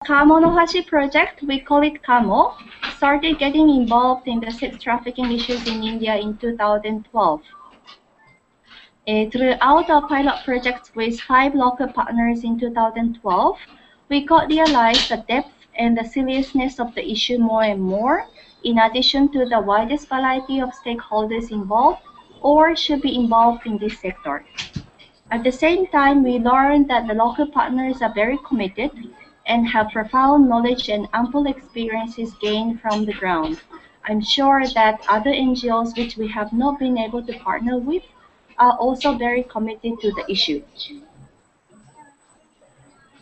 Kamonohashi project, we call it Kamo, started getting involved in the sex trafficking issues in India in 2012. Throughout our pilot projects with 5 local partners in 2012, we got realized the depth and the seriousness of the issue more and more, in addition to the widest variety of stakeholders involved or should be involved in this sector. At the same time, we learned that the local partners are very committed and have profound knowledge and ample experiences gained from the ground. I'm sure that other NGOs which we have not been able to partner with are also very committed to the issue.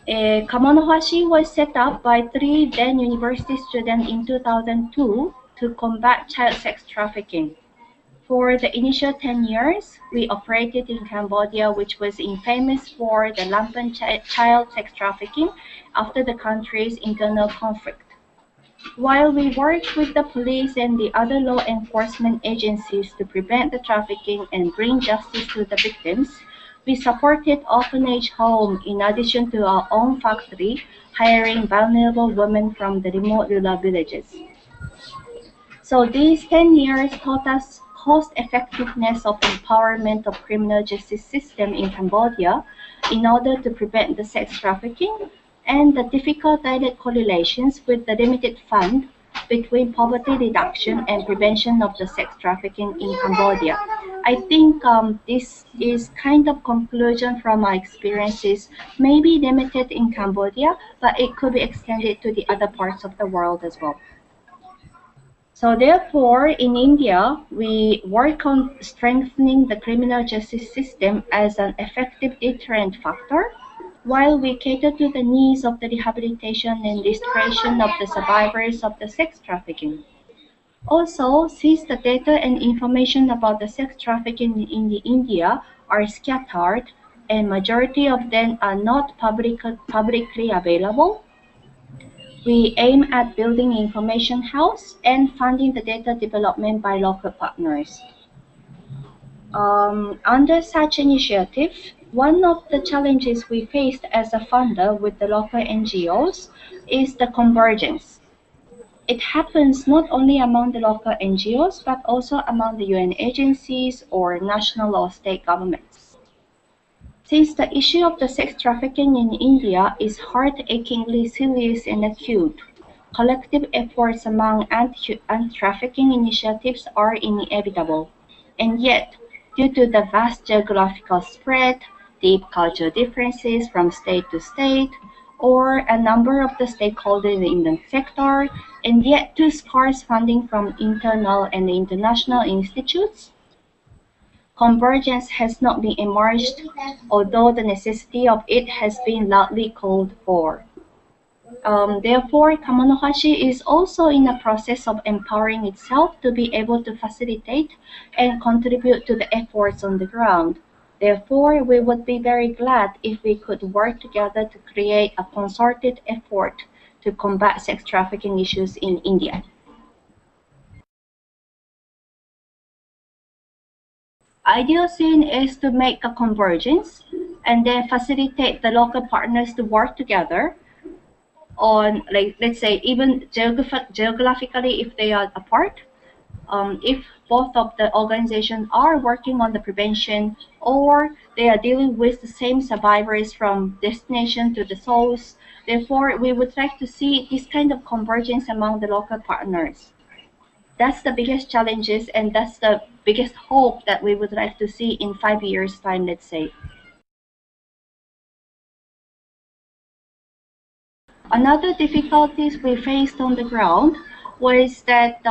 Kamonohashi was set up by 3 then university students in 2002 to combat child sex trafficking. For the initial 10 years, we operated in Cambodia, which was infamous for the rampant child sex trafficking after the country's internal conflict. While we worked with the police and the other law enforcement agencies to prevent the trafficking and bring justice to the victims, we supported orphanage homes in addition to our own factory, hiring vulnerable women from the remote rural villages. So these 10 years taught us cost-effectiveness of empowerment of criminal justice system in Cambodia in order to prevent the sex trafficking and the difficult direct correlations with the limited fund between poverty reduction and prevention of the sex trafficking in Cambodia. I think this is kind of conclusion from our experiences, maybe limited in Cambodia, but it could be extended to the other parts of the world as well. So therefore, in India, we work on strengthening the criminal justice system as an effective deterrent factor, while we cater to the needs of the rehabilitation and restoration of the survivors of the sex trafficking. Also, since the data and information about the sex trafficking in India are scattered and majority of them are not publicly available, we aim at building information house and funding the data development by local partners. Under such initiative, one of the challenges we faced as a funder with the local NGOs is the convergence. It happens not only among the local NGOs, but also among the UN agencies or national or state governments. Since the issue of the sex trafficking in India is heart-achingly serious and acute, collective efforts among anti-trafficking initiatives are inevitable. And yet, due to the vast geographical spread, deep cultural differences from state to state, or a number of the stakeholders in the sector, and yet too scarce funding from internal and international institutes, convergence has not been emerged, although the necessity of it has been loudly called for. Therefore, Kamonohashi is also in a process of empowering itself to be able to facilitate and contribute to the efforts on the ground. Therefore, we would be very glad if we could work together to create a concerted effort to combat sex trafficking issues in India. Ideal scene is to make a convergence and then facilitate the local partners to work together on, like, let's say, even geographically if they are apart. If both of the organizations are working on the prevention or they are dealing with the same survivors from destination to the source. Therefore, we would like to see this kind of convergence among the local partners. That's the biggest challenges, and that's the biggest hope that we would like to see in 5 years' time, let's say. Another difficulties we faced on the ground was that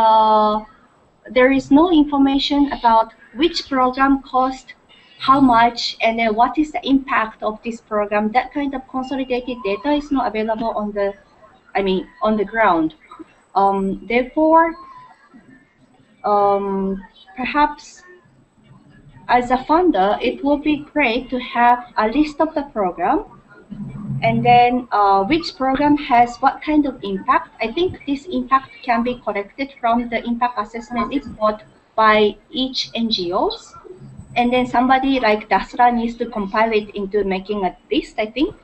there is no information about which program cost how much and then what is the impact of this program. That kind of consolidated data is not available on the ground. Therefore, perhaps as a funder, it would be great to have a list of the program and then which program has what kind of impact. I think this impact can be collected from the impact assessment report by each NGOs. And then somebody like Dasra needs to compile it into making a list, I think.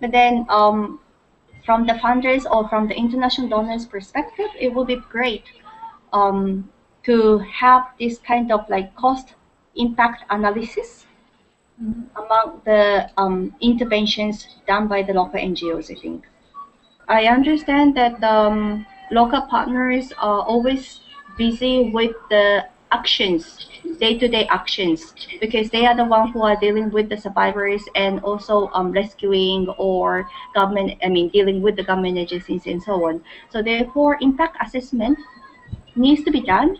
But then from the funders or from the international donors perspective, it would be great to have this kind of like cost impact analysis among the interventions done by the local NGOs, I think. I understand that local partners are always busy with the actions, day-to-day actions, because they are the ones who are dealing with the survivors and also rescuing or government, I mean, dealing with the government agencies and so on. So therefore, impact assessment needs to be done,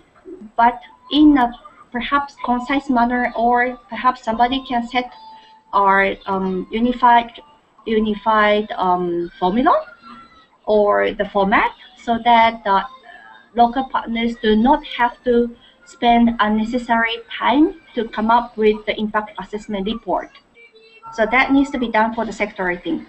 but in a perhaps concise manner, or perhaps somebody can set our unified formula or the format so that the local partners do not have to spend unnecessary time to come up with the impact assessment report. So that needs to be done for the sector, I think.